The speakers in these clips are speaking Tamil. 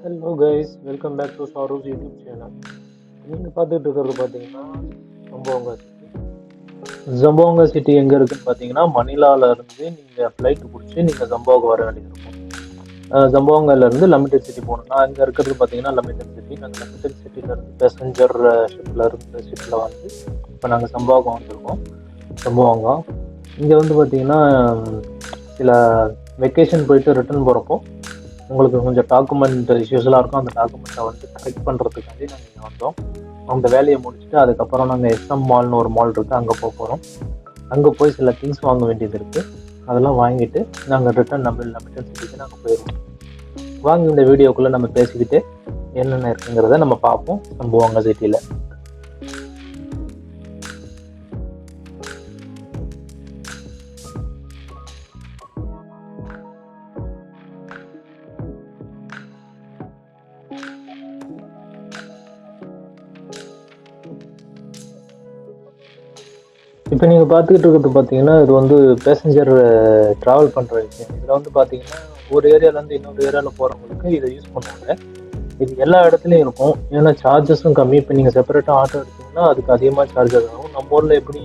Hello guys, welcome back to Sharu's YouTube channel. நீங்கள் பார்த்துட்டு இருக்கிறது பார்த்தீங்கன்னா ஜம்போங்கா சிட்டி. ஜம்போங்கா சிட்டி எங்கே இருக்குன்னு பார்த்தீங்கன்னா மணிலாவிலேருந்து நீங்கள் ஃப்ளைட்டு பிடிச்சி நீங்கள் ஜம்போங்கா வர வேண்டியது இருக்கும். ஜம்போங்காலேருந்து லமிட்டட் சிட்டி போகணும். நான் இங்கே இருக்கிறது பார்த்தீங்கன்னா லமிட்டட் சிட்டி. நாங்கள் லமிட்டட் சிட்டிலேருந்து பேசஞ்சர் ஷிப்பில் வந்து இப்போ நாங்கள் ஜம்போங்கா வந்திருக்கோம். ஜம்போங்கா இங்கே வந்து பார்த்தீங்கன்னா சில வெக்கேஷன் போயிட்டு ரிட்டர்ன் போகிறப்போ உங்களுக்கு கொஞ்சம் டாக்குமெண்ட் இஷ்யூஸ்லாம் இருக்கும். அந்த டாக்குமெண்ட்டை வந்து கரெக்ட் பண்ணுறதுக்காண்டி நாங்கள் இங்கே வந்தோம். அந்த வேலையை முடிச்சுட்டு அதுக்கப்புறம் நாங்கள் எஸ்எம் மால்னு ஒரு மால் இருக்குது, அங்கே போக போகிறோம். அங்கே போய் சில திங்ஸ் வாங்க வேண்டியது இருக்குது. அதெல்லாம் வாங்கிட்டு நாங்கள் ரிட்டர்ன் நம்ம லமிட்டட் சிட்டிக்கு நாங்கள் போயிடுவோம். வாங்க இந்த வீடியோக்குள்ளே நம்ம பேசிக்கிட்டு என்னென்ன இருக்குங்கிறத நம்ம பார்ப்போம் ஜம்போங்கா சிட்டியில். இப்போ நீங்கள் பார்த்துக்கிட்டு இருக்கிறது பார்த்தீங்கன்னா இது வந்து பேசஞ்சர் ட்ராவல் பண்ணுற விஷயம். இதில் வந்து பார்த்தீங்கன்னா ஒரு ஏரியாவிலேருந்து இன்னொரு ஏரியாவில் போகிறவங்களுக்கு இதை யூஸ் பண்ணுவாங்க. இது எல்லா இடத்துலையும் இருக்கும். ஏன்னா சார்ஜஸும் கம்மி. இப்போ நீங்கள் செப்பரேட்டாக ஆட்டோ எடுத்தீங்கன்னா அதுக்கு அதிகமாக சார்ஜஸ் ஆகும். நம்ம ஊரில் எப்படி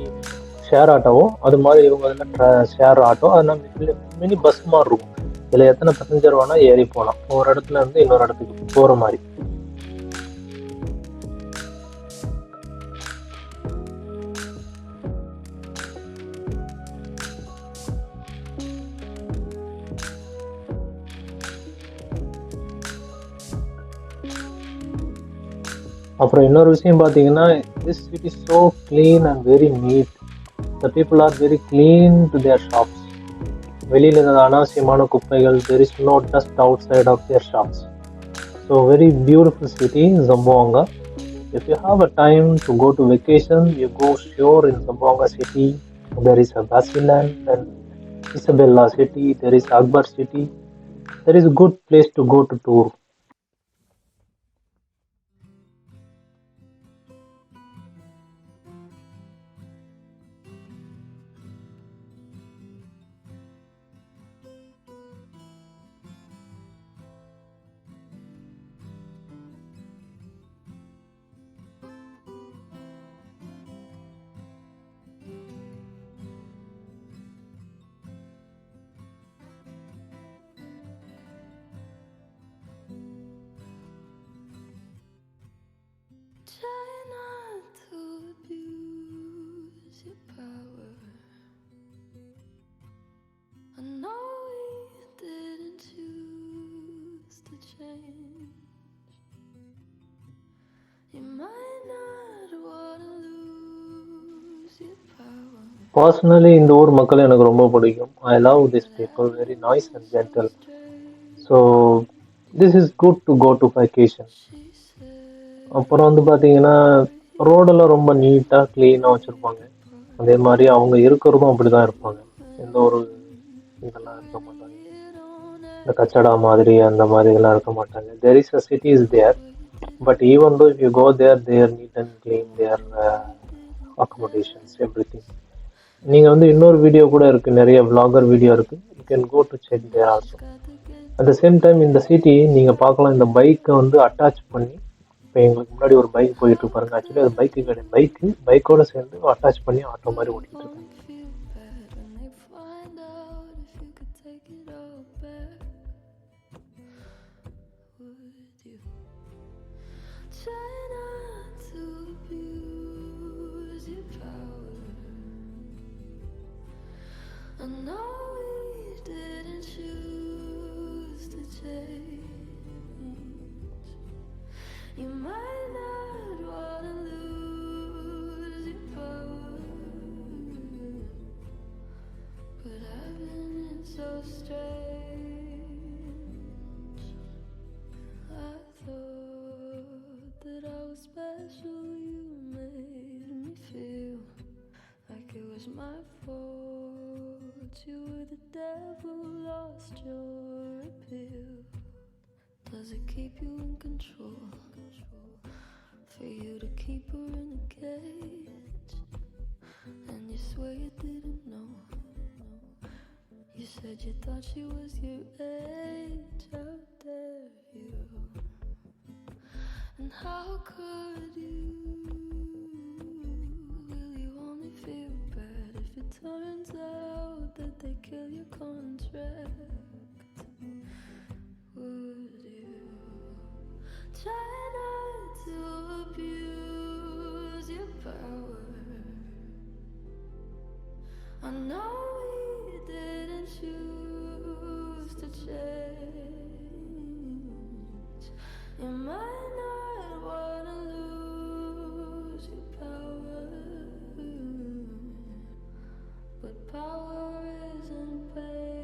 ஷேர் ஆட்டோவோ அது மாதிரி இவங்க இதில் ஷேர் ஆட்டோ, அதனால் மினி பஸ் மாதிரி இருக்கும். இதில் எத்தனை பேசஞ்சர் வேணால் ஏறி போகலாம், ஒரு இடத்துல இருந்து இன்னொரு இடத்துக்கு போகிற மாதிரி. அப்புறம் இன்னொரு விஷயம் பார்த்தீங்கன்னா this city is so clean and very neat. The people are very clean to their shops. வெளியில் இருந்த அனாவசியமான குப்பைகள், there is no dust outside of their shops. So very beautiful city Zamboanga. If you have a time to go to vacation, you go sure in Zamboanga city. There is a Basilan and Isabella city. There is Akbar city. There is a good place to go to tour. Try not to abuse your power. I know we didn't choose to change. You might not want to lose your power. Personally, இந்த ஊர் மக்கள் எனக்கு ரொம்ப பிடிக்கும். I love these people, very nice and gentle. So this is good to go to vacation. அப்புறம் வந்து பார்த்தீங்கன்னா ரோடெல்லாம் ரொம்ப நீட்டாக க்ளீனாக வச்சுருப்பாங்க. அதே மாதிரி அவங்க இருக்கிறதும் அப்படி தான் இருப்பாங்க. எந்த ஒரு இதெல்லாம் இருக்க மாட்டாங்க. இந்த கச்சடா மாதிரி அந்த மாதிரி இதெல்லாம் இருக்க மாட்டாங்க. There is a city is there, but even though if you go there, they are neat and clean, their accommodations, everything. நீங்கள் வந்து இன்னொரு வீடியோ கூட இருக்குது, நிறைய vlogger வீடியோ இருக்குது. You can go to check there also. At the same time இந்த சிட்டி நீங்கள் பார்க்கலாம், இந்த பைக்கை வந்து அட்டாச் பண்ணி இப்போ எங்களுக்கு முன்னாடி ஒரு பைக் போயிட்டு பாருங்க. ஆக்சுவலி அது பைக்கு கிடையாது, பைக்கோட சேர்ந்து அட்டாச் பண்ணி ஆட்டோ மாதிரி ஓட்டிட்டு இருக்காங்க. I know we didn't choose to change. You might not want to lose your power, but I've been so strange. I thought that I was special. You made me feel like it was my fault. You were the devil, lost your appeal. Does it keep you in control? For you to keep her in a cage, and you swear you didn't know. You said you thought she was your age. How dare you? And how could you? Will you only feel bad if it turns out that they kill your contract? Would you try not to abuse your power? I know we didn't choose to change. You might not wanna lose your power, but power isn't pain.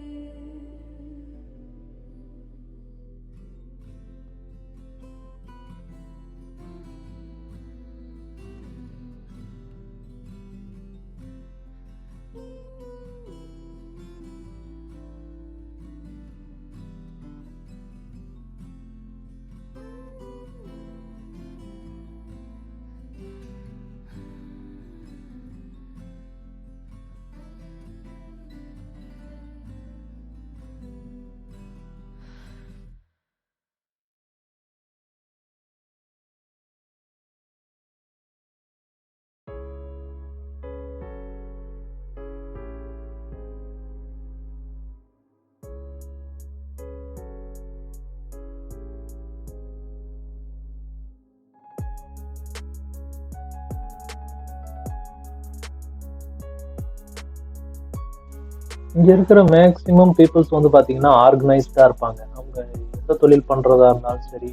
இங்க இருக்கிற மேக்ஸிமம் பீப்புள்ஸ் வந்து பாத்தீங்கன்னா ஆர்கனைஸ்டா இருப்பாங்க. அவங்க எந்த தொழில் பண்றதா இருந்தாலும் சரி,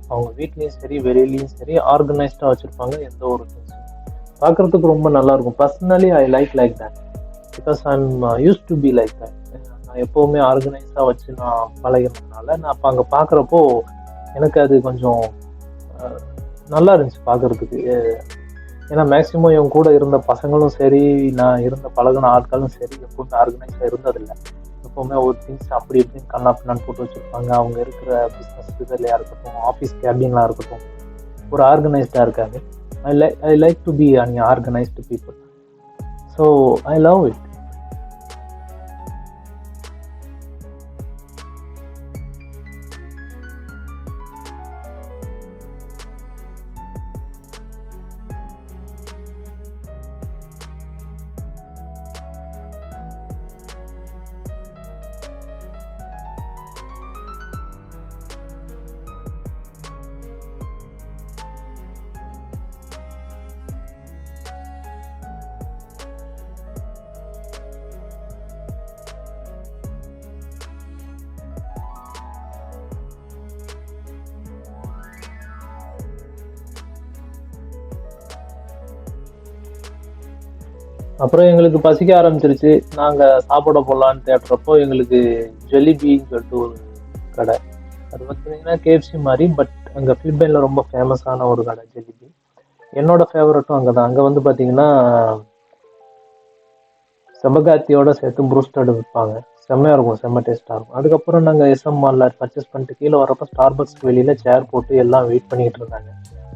அவங்க வீட்லயும் சரி வெளியிலயும் சரி ஆர்கனைஸ்டா வச்சிருப்பாங்க எந்த ஒரு திங்ஸும். பார்க்கறதுக்கு ரொம்ப நல்லா இருக்கும். Personally I like that because I'm use to be like that. நான் எப்பவுமே ஆர்கனைஸா வச்சு நான் பழகினதுனால நான் அப்போ அங்கே பார்க்குறப்போ எனக்கு அது கொஞ்சம் நல்லா இருந்துச்சு பார்க்கறதுக்கு. ஏன்னா மேக்ஸிமம் என் கூட இருந்த பசங்களும் சரி, நான் இருந்த பழகின ஆட்களும் சரி எப்பவுமே ஆர்கனைஸாக இருந்ததில்லை. எப்பவுமே ஒரு திங்ஸ் அப்படி இப்படின்னு கண்ணா பின்னான்னு போட்டு வச்சுருப்பாங்க. அவங்க இருக்கிற பிஸ்னஸ் இதுலையாக இருக்கட்டும், ஆஃபீஸ் கேபின்லாம் இருக்கட்டும், ஒரு ஆர்கனைஸ்டாக இருக்காது. I like to be an organised people. So I love it. அப்புறம் எங்களுக்கு பசிக்க ஆரம்பிச்சிருச்சு. நாங்கள் சாப்பிட போகலான்னு தேடுறப்போ எங்களுக்கு ஜெலிபின்னு சொல்லிட்டு ஒரு கடை, அது பார்த்தீங்கன்னா கேஎஃப்சி மாதிரி, பட் அங்கே ஃபிலிப்பைனில் ரொம்ப ஃபேமஸான ஒரு கடை ஜெலிபி. என்னோட ஃபேவரட்டும் அங்கே தான். அங்கே வந்து பார்த்தீங்கன்னா செபகாத்தியோட சேர்த்து ப்ரூஸ்டட் விற்பாங்க. செம்மையாக இருக்கும், செம்ம டேஸ்ட்டாக இருக்கும். அதுக்கப்புறம் நாங்கள் எஸ்எம் மாலில் பர்ச்சேஸ் பண்ணிட்டு கீழே வரப்போ ஸ்டார்பக்ஸ்க்கு வெளியில் சேர் போட்டு எல்லாம் வெயிட் பண்ணிகிட்டு இருந்தாங்க.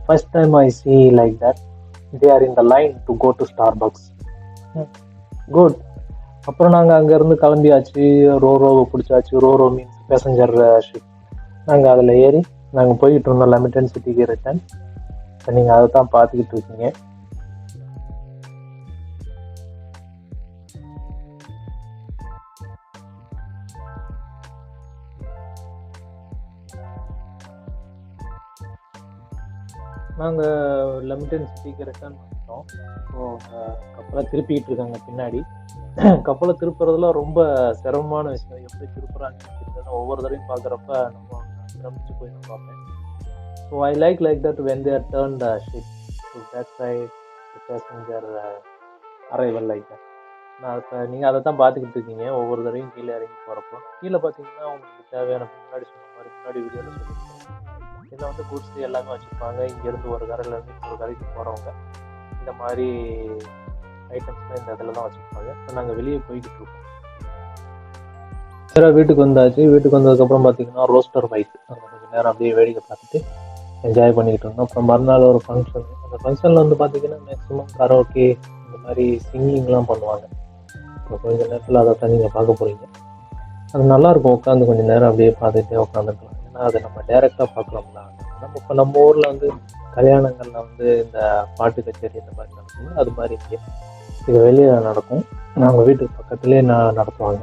First time I see like that they are in the line to go to Starbucks. Good. அப்புறம் நாங்கள் அங்கேருந்து கிளம்பியாச்சு. ரோரோவை பிடிச்சாச்சு. Roro means passenger ship. நாங்கள் அதில் ஏறி நாங்கள் போய்கிட்டு இருந்தோம் லெமிட்டன் சிட்டிக்கு ரிட்டர்ன். நீங்கள் அதை தான் பார்த்துக்கிட்டு இருக்கீங்க. நாங்கள் லெமிட்டன் சிட்டிக்கு ரிட்டர்ன் பண்ணிட்டோம். ஸோ கப்பலை திருப்பிக்கிட்டு இருக்காங்க பின்னாடி. கப்பலை திருப்புறதுல ரொம்ப சிரமமான விஷயம். எப்படி திருப்புறாங்கன்னு ஒவ்வொரு தடவையும் பார்க்குறப்ப நம்ம சிரமிச்சு போய் நான் பார்ப்பேன். So I like that when there turn the ship to back side passenger arrival like that. நான் இப்போ நீங்கள் அதை தான் பார்த்துக்கிட்டு இருக்கீங்க. ஒவ்வொரு தடவையும் கீழே இறங்கி போகிறப்போ கீழே பார்த்தீங்கன்னா உங்களுக்கு தேவையான முன்னாடி சொன்ன மாதிரி முன்னாடி வீடியோவில் சொல்லியிருக்கோம். இதில் வந்து குட்ஸ் எல்லாமே வச்சுருப்பாங்க. இங்கேருந்து ஒரு கரையிலேருந்து இன்னொரு கரைக்கு போகிறவங்க இந்த மாதிரி ஐட்டம்ஸ்லாம் இந்த இதில் தான் வச்சுருப்பாங்க. இப்போ நாங்கள் வெளியே போய்கிட்டு இருக்கோம். வேறு வீட்டுக்கு வந்தாச்சு. வீட்டுக்கு வந்ததுக்கப்புறம் பார்த்தீங்கன்னா ரோஸ்டர் பைக் அங்கே கொஞ்சம் நேரம் அப்படியே வேடிக்கை பார்த்துட்டு என்ஜாய் பண்ணிக்கிட்டு இருந்தோம். அப்புறம் மறுநாள் ஒரு ஃபங்க்ஷன். அந்த ஃபங்க்ஷனில் வந்து பார்த்தீங்கன்னா மேக்ஸிமம் கரோக்கே இந்த மாதிரி சிங்கிங்லாம் பண்ணுவாங்க. இப்போ கொஞ்சம் நேரத்தில் அதை தான் நீங்கள் பார்க்க போகிறீங்க. அது நல்லாயிருக்கும். உட்காந்து கொஞ்சம் நேரம் அப்படியே பார்த்துட்டே உட்காந்துக்கலாம். ஏன்னா அதை நம்ம டைரெக்டாக பார்க்குறோம்ல. நம்ம இப்போ நம்ம ஊரில் வந்து கல்யாணங்களில் வந்து இந்த பாட்டு கச்சேரி இந்த மாதிரி நடக்கும். அது மாதிரி இங்கே இது வெளியே நடக்கும். நாங்கள் வீட்டுக்கு பக்கத்துலேயே நடத்துவாங்க.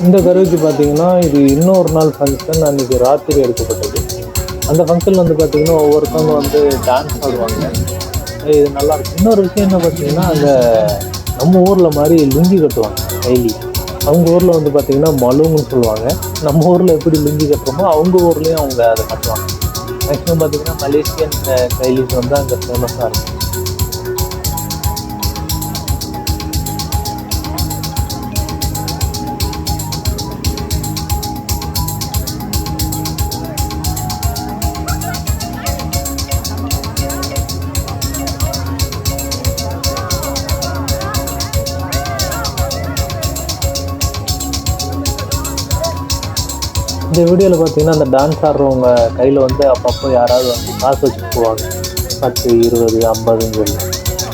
இந்த கருவிக்கு பார்த்தீங்கன்னா இது இன்னொரு நாள் ஃபங்க்ஷன் அன்றைக்கி ராத்திரி எடுக்கப்பட்டது. அந்த ஃபங்க்ஷனில் வந்து பார்த்திங்கன்னா ஒவ்வொருத்தவங்க வந்து டான்ஸ் ஆடுவாங்க. இது நல்லாயிருக்கும். இன்னொரு விஷயம் என்ன பார்த்தீங்கன்னா அங்கே நம்ம ஊரில் மாதிரி லுங்கி கட்டுவாங்க கைலி. அவங்க ஊரில் வந்து பார்த்திங்கன்னா மலுன்னு சொல்லுவாங்க. நம்ம ஊரில் எப்படி லுங்கி கட்டுறோமோ அவங்க ஊர்லேயும் அவங்க அதை கட்டுவாங்க. மேக்ஸிமம் பார்த்திங்கன்னா மலேசியன் கைலிஸ் வந்து அங்கே ஃபேமஸாக இருக்கும். இந்த வீடியோவில் பார்த்தீங்கன்னா அந்த டான்ஸ் ஆடுறவங்க கையில் வந்து அப்பப்போ யாராவது வந்து காசு வச்சுட்டு போவாங்க. 10, 20, 50ன்னு சொல்லி.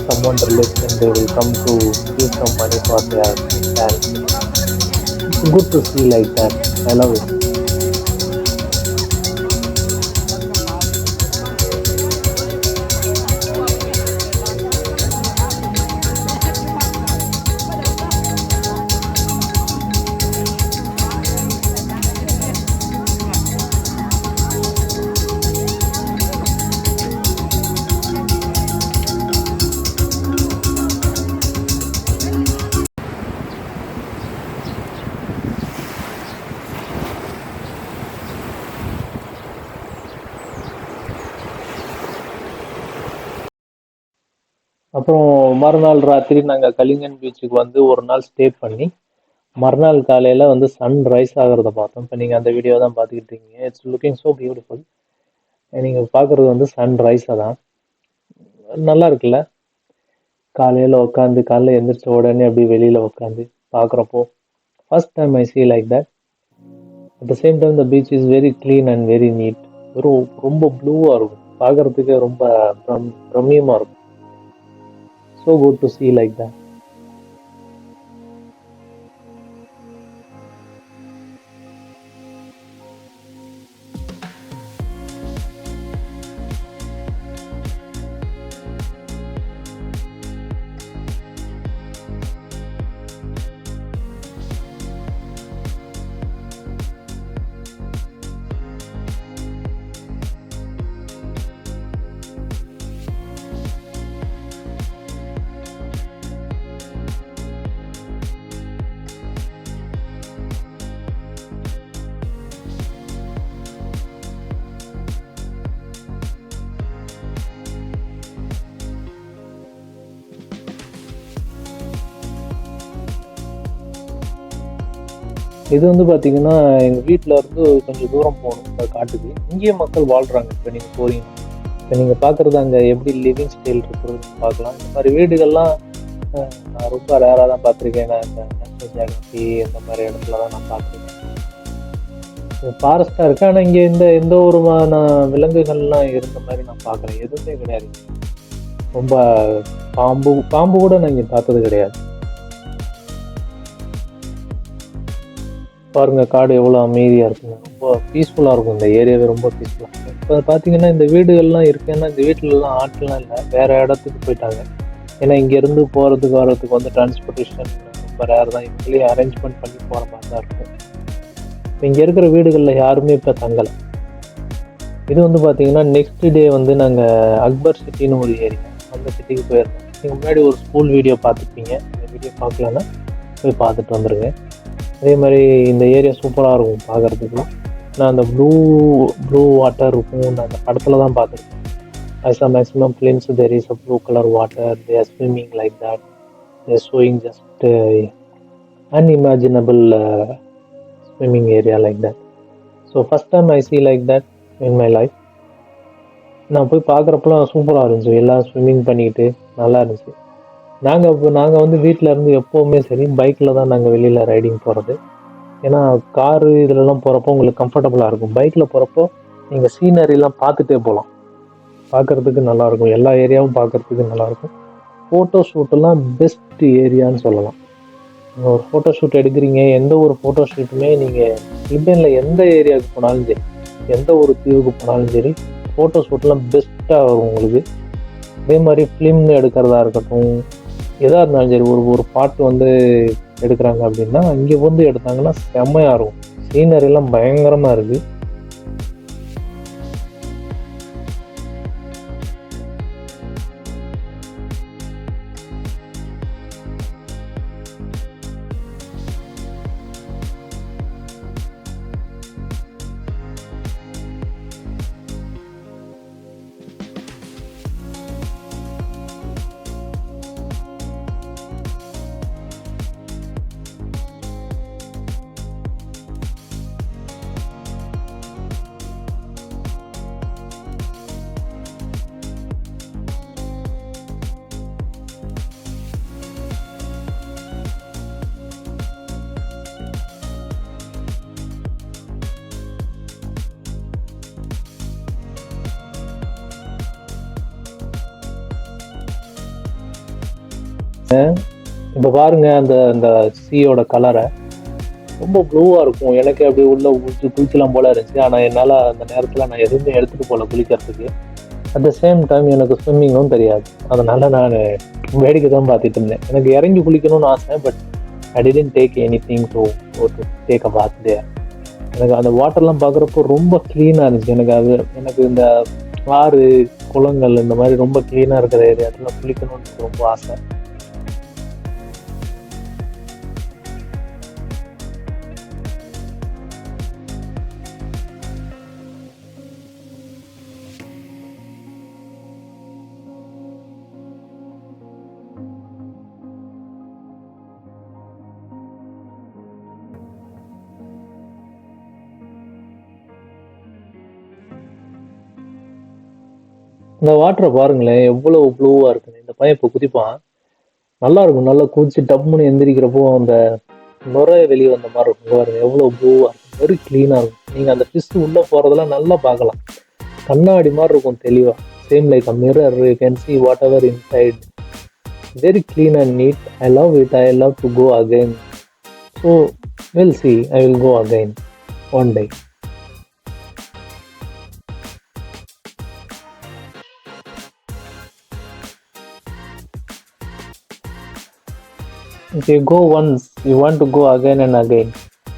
Someone relation they will come to give some money for their dance. It's good to see like that. I love it. அப்புறம் மறுநாள் ராத்திரி நாங்கள் கலிங்கன் பீச்சுக்கு வந்து ஒரு நாள் ஸ்டே பண்ணி மறுநாள் காலையில் வந்து சன் ரைஸ் ஆகிறத பார்த்தோம். இப்போ நீங்கள் அந்த வீடியோ தான் பார்த்துக்கிட்டு இருக்கீங்க. It's looking so beautiful. நீங்கள் பார்க்குறது வந்து சன் ரைஸை தான். நல்லா இருக்குல்ல? காலையில் உட்காந்து காலையில் எழுந்திரிச்ச உடனே அப்படி வெளியில் உட்காந்து பார்க்குறப்போ first time I see like that. At the same time the beach is very clean and very neat. ரொம்ப ப்ளூவாக இருக்கும். பார்க்குறதுக்கு ரொம்ப பிரமியமாக இருக்கும். So good to see like that. இது வந்து பார்த்தீங்கன்னா எங்கள் வீட்டில் இருந்து கொஞ்சம் தூரம் போகணும் இந்த காட்டுக்கு. இங்கேயே மக்கள் வாழ்கிறாங்க. இப்போ நீங்கள் போகிறீங்க, இப்போ நீங்கள் பார்க்குறது அங்கே எப்படி லிவிங் ஸ்டைல் இருக்கிறது பார்க்கலாம். இந்த மாதிரி வீடுகள்லாம் நான் ரொம்ப ரேராக தான் பார்த்துருக்கேன். நான் இந்த நேஷனல் ஜியாகிரபி இந்த மாதிரி இடத்துல தான் நான் பார்த்துருக்கேன். ஃபாரஸ்ட்டாக இருக்கு. ஆனால் இங்கே எந்த ஒரு விலங்குகள்லாம் இருந்த மாதிரி நான் பார்க்கல. எதுவுமே கிடையாது. ரொம்ப பாம்பு கூட நான் இங்கே பார்த்தது கிடையாது. பாருங்க காடு எவ்வளோ அமைதியாக இருக்குங்க. ரொம்ப பீஸ்ஃபுல்லாக இருக்கும். இந்த ஏரியாவே ரொம்ப பீஸ்ஃபுல்லாக இருக்கும். இப்போ பார்த்தீங்கன்னா இந்த வீடுகள்லாம் இருக்குன்னா இந்த வீட்டிலலாம் ஆட்கள்லாம் இல்லை, வேறு இடத்துக்கு போயிட்டாங்க. ஏன்னா இங்கேருந்து போகிறதுக்கு வர்றதுக்கு வந்து டிரான்ஸ்போர்ட்டேஷன் ரொம்ப ரேர் தான். இவங்களே அரேஞ்ச்மெண்ட் பண்ணி போகிற மாதிரி தான் இருக்கும். இப்போ இங்கே இருக்கிற வீடுகளில் யாருமே இப்போ தங்கலை. இது வந்து பார்த்தீங்கன்னா நெக்ஸ்ட் டே வந்து நாங்கள் அக்பர் சிட்டின்னு ஒரு ஏரியா, அந்த சிட்டிக்கு போயிருந்தோம். நீங்கள் முன்னாடி ஒரு ஸ்கூல் வீடியோ பார்த்துருப்பீங்க, இந்த வீடியோ பார்க்கலன்னா போய் பார்த்துட்டு வந்துடுங்க. அதே மாதிரி இந்த ஏரியா சூப்பராக இருக்கும் பார்க்குறதுக்கு. நான் அந்த ப்ளூ வாட்டர் இருக்கும், நான் அந்த படத்தில் தான் பார்த்துருக்கேன். as a maximum films there is a blue color water, they are swimming like that, they are showing just unimaginable swimming area like that. So first time I see like that in my life. நான் போய் பார்க்குறப்பலாம் சூப்பராக இருந்துச்சு, எல்லாம் ஸ்விம்மிங் பண்ணிக்கிட்டு நல்லா இருந்துச்சு. நாங்கள் வந்து வீட்டில் இருந்து எப்போவுமே சரி பைக்கில் தான் நாங்கள் வெளியில் ரைடிங் போகிறது. ஏன்னா காரு இதிலலாம் போகிறப்போ உங்களுக்கு கம்ஃபர்டபுளாக இருக்கும். பைக்கில் போகிறப்போ நீங்கள் சீனரிலாம் பார்த்துட்டே போகலாம், பார்க்குறதுக்கு நல்லாயிருக்கும், எல்லா ஏரியாவும் பார்க்குறதுக்கு நல்லாயிருக்கும். ஃபோட்டோ ஷூட்டெல்லாம் பெஸ்ட் ஏரியான்னு சொல்லலாம். நீங்கள் ஒரு ஃபோட்டோ ஷூட் எடுக்கிறீங்க, எந்த ஒரு ஃபோட்டோ ஷூட்டுமே நீங்கள் ஃபிலிப்பைனில் எந்த ஏரியாவுக்கு போனாலும் சரி, எந்த ஒரு தீவுக்கு போனாலும் சரி, ஃபோட்டோ ஷூட்லாம் பெஸ்ட்டாக வரும் உங்களுக்கு. அதே மாதிரி ஃபிலிம்னு எடுக்கிறதா இருக்கட்டும், எதாக இருந்தாலும் சரி, ஒரு பாட்டு வந்து எடுக்கிறாங்க அப்படின்னா இங்கே வந்து எடுத்தாங்கன்னா செம்மையாக இருக்கும். சீனரிலாம் பயங்கரமாக இருக்குது. இப்போ பாருங்க அந்த அந்த சீயோட கலரை, ரொம்ப ப்ளூவாக இருக்கும். எனக்கு அப்படி உள்ள குளிக்கலாம் போல இருந்துச்சு. ஆனால் என்னால் அந்த நேரத்தில் நான் எதுவுமே எடுத்துகிட்டு போகல குளிக்கிறதுக்கு. அட் த சேம் டைம் எனக்கு ஸ்விம்மிங்கும் தெரியாது, அதனால் நான் வேடிக்கை தான் பார்த்துட்டு இருந்தேன். எனக்கு இறங்கி குளிக்கணும்னு ஆசை, but I didn't take anything to take a bath there. எனக்கு அந்த வாட்டர்லாம் பார்க்குறப்போ ரொம்ப க்ளீனாக இருந்துச்சு. எனக்கு இந்த ஆறு குளங்கள் இந்த மாதிரி ரொம்ப க்ளீனாக இருக்கிற ஏரியாத்தில் குளிக்கணும்னு ரொம்ப ஆசை. இந்த வாட்டரை பாருங்களேன், எவ்வளோ ப்ளூவாக இருக்குன்னு. இந்த பையன் இப்போ குதிப்பான், நல்லா இருக்கும். நல்லா குதிச்சு டப்புன்னு எந்திரிக்கிறப்போ அந்த நுரை வெளியே வந்த மாதிரி இருக்கும். பாருங்க எவ்வளோ ப்ளூவாக இருக்கும், வெரி க்ளீனாக இருக்கும். நீங்கள் அந்த ஃபிஷ் உள்ளே போகிறதெல்லாம் நல்லா பார்க்கலாம், கண்ணாடி மாதிரி இருக்கும் தெளிவாக. Same like a mirror, you can see whatever inside. Very clean and neat. I love it. I love to go again. So we'll see, I will go again one day. If you go once, you want to go again and again.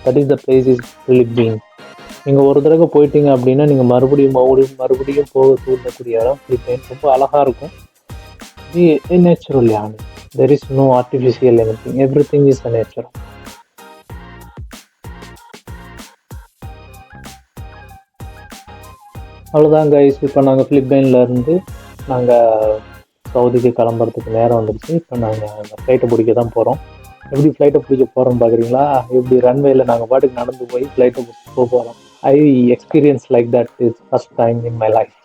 That is the place is Philippines. நீங்கள் ஒரு தடவை போயிட்டீங்க அப்படின்னா நீங்கள் மறுபடியும் போக தூண்டக்கூடிய இடம் ஃபிலிப்பைன்ஸ். ரொம்ப அழகாக இருக்கும். நேச்சுரல் யானி, there is no artificial anything, everything is a natural. அவ்வளோதான் கைஸ். இப்போ நாங்கள் ஃபிலிப்பைன்லேருந்து நாங்கள் சவுதிக்கு கிளம்புறதுக்கு நேரம் வந்துடுச்சு. இப்போ நாங்கள் அந்த ஃப்ளைட்டை பிடிக்க தான் போகிறோம். எப்படி ஃப்ளைட்டை பிடிக்க போகிறோம்னு பார்க்குறீங்களா? எப்படி ரன்வேயில் நாங்கள் பாட்டுக்கு நடந்து போய் ஃப்ளைட்டை பிடிச்சி போகிறோம். I experience like that is first time in my life.